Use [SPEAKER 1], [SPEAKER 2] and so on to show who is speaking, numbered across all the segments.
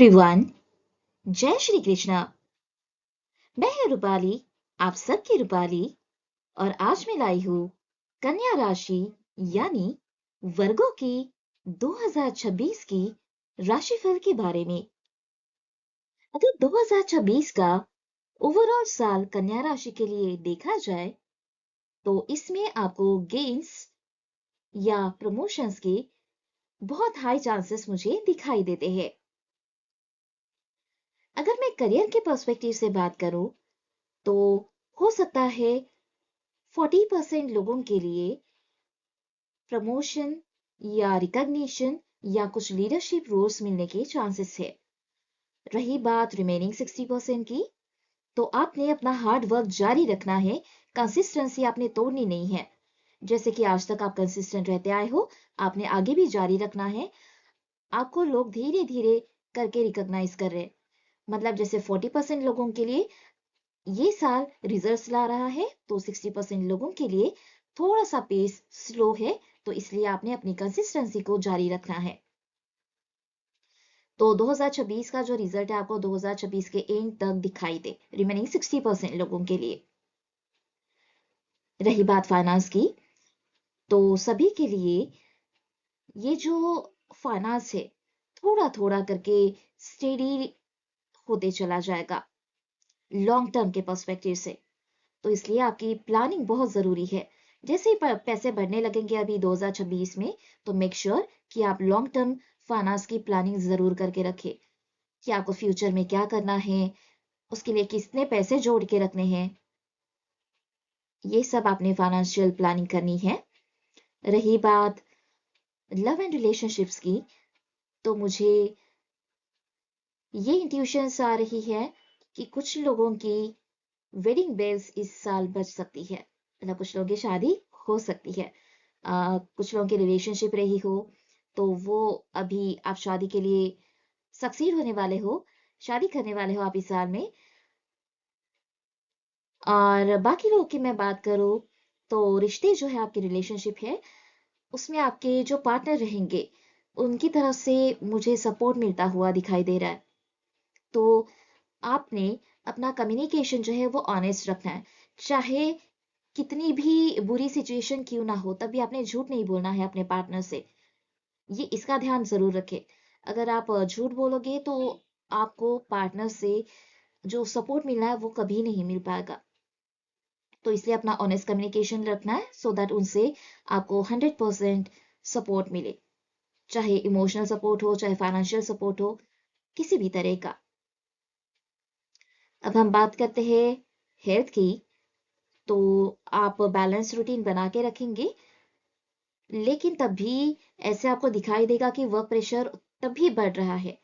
[SPEAKER 1] Everyone, जय श्री कृष्णा। मैं हूँ रूपाली, आप सबकी रूपाली। और आज मैं लाई हूँ कन्या राशि यानी वर्गों की 2026 की राशिफल के बारे में। अगर 2026 का ओवरऑल साल कन्या राशि के लिए देखा जाए तो इसमें आपको गेन्स या प्रमोशंस के बहुत हाई चांसेस मुझे दिखाई देते हैं। अगर मैं करियर के पर्सपेक्टिव से बात करूं तो हो सकता है 40% लोगों के लिए प्रमोशन या रिकॉग्निशन या कुछ लीडरशिप रोल्स मिलने के चांसेस है। रही बात रिमेनिंग 60% की, तो आपने अपना हार्ड वर्क जारी रखना है। कंसिस्टेंसी आपने तोड़नी नहीं है। जैसे कि आज तक आप कंसिस्टेंट रहते आए हो, आपने आगे भी जारी रखना है। आपको लोग धीरे धीरे करके रिकॉग्नाइज कर रहे हैं। मतलब जैसे 40% लोगों के लिए ये साल रिजल्ट्स ला रहा है, तो 60% लोगों के लिए थोड़ा सा पेस स्लो है, तो इसलिए आपने अपनी कंसिस्टेंसी को जारी रखना है। तो 2026 का जो रिजल्ट है आपको 2026 के एंड तक दिखाई दे, रिमेनिंग 60% लोगों के लिए। रही बात फाइनेंस की, तो सभी के लिए ये जो फाइनेंस है थोड़ा थोड़ा करके स्टेडी होते चला जाएगा लॉन्ग टर्म के पर्सपेक्टिव से। तो इसलिए आपकी प्लानिंग बहुत जरूरी है। जैसे ही पैसे बढ़ने लगेंगे अभी 2026 में, तो मेक श्योर कि आप लॉन्ग टर्म फाइनेंस की प्लानिंग जरूर करके रखें कि आपको फ्यूचर में क्या करना है, उसके लिए कितने पैसे जोड़ के रखने हैं। ये सब आपने फाइनेंशियल प्लानिंग करनी है। रही बात लव एंड रिलेशनशिप्स की, तो मुझे ये इंट्यूशंस आ रही है कि कुछ लोगों की वेडिंग बेल्स इस साल बच सकती है। मतलब कुछ लोगों की शादी हो सकती है। कुछ लोगों की रिलेशनशिप रही हो तो वो अभी आप शादी के लिए सक्सीड होने वाले हो, शादी करने वाले हो आप इस साल में। और बाकी लोगों की मैं बात करूं तो रिश्ते जो है, आपकी रिलेशनशिप है, उसमें आपके जो पार्टनर रहेंगे उनकी तरफ से मुझे सपोर्ट मिलता हुआ दिखाई दे रहा है। तो आपने अपना कम्युनिकेशन जो है वो ऑनेस्ट रखना है। चाहे कितनी भी बुरी सिचुएशन क्यों ना हो, तभी आपने झूठ नहीं बोलना है अपने पार्टनर से। ये इसका ध्यान जरूर रखें। अगर आप झूठ बोलोगे तो आपको पार्टनर से जो सपोर्ट मिलना है वो कभी नहीं मिल पाएगा। तो इसलिए अपना ऑनेस्ट कम्युनिकेशन रखना है सो दैट उनसे आपको 100% सपोर्ट मिले। चाहे इमोशनल सपोर्ट हो, चाहे फाइनेंशियल सपोर्ट हो, किसी भी तरह का। अब हम बात करते हैं हेल्थ की। तो आप बैलेंस रूटीन बना के रखेंगे, लेकिन तब भी ऐसे आपको दिखाई देगा कि वर्क प्रेशर तब भी बढ़ रहा है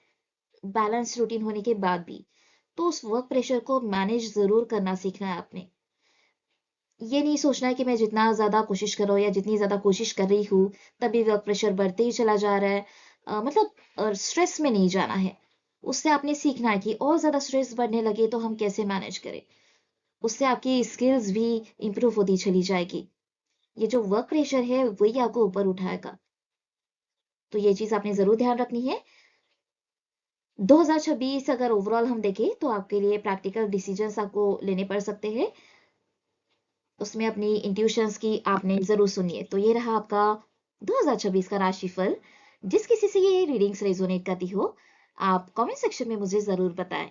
[SPEAKER 1] बैलेंस रूटीन होने के बाद भी। तो उस वर्क प्रेशर को मैनेज जरूर करना सीखना है आपने। ये नहीं सोचना है कि मैं जितना ज्यादा कोशिश कर रहा हूँ या जितनी ज्यादा कोशिश कर रही हूँ तभी वर्क प्रेशर बढ़ते ही चला जा रहा है। मतलब स्ट्रेस में नहीं जाना है। उससे आपने सीखना है कि और ज्यादा स्ट्रेस बढ़ने लगे तो हम कैसे मैनेज करें। उससे आपकी स्किल्स भी इंप्रूव होती चली जाएगी। ये जो वर्क प्रेशर है वही आपको ऊपर उठाएगा। तो ये चीज आपने जरूर ध्यान रखनी है। 2026 अगर ओवरऑल हम देखें तो आपके लिए प्रैक्टिकल डिसीजंस आपको लेने पड़ सकते हैं। उसमें अपनी इंट्यूशंस की आपने जरूर सुनिए। तो ये रहा आपका 2026 का राशिफल। जिस किसी से ये रीडिंग्स रेजोनेट करती हो, आप कमेंट सेक्शन में मुझे जरूर बताएं।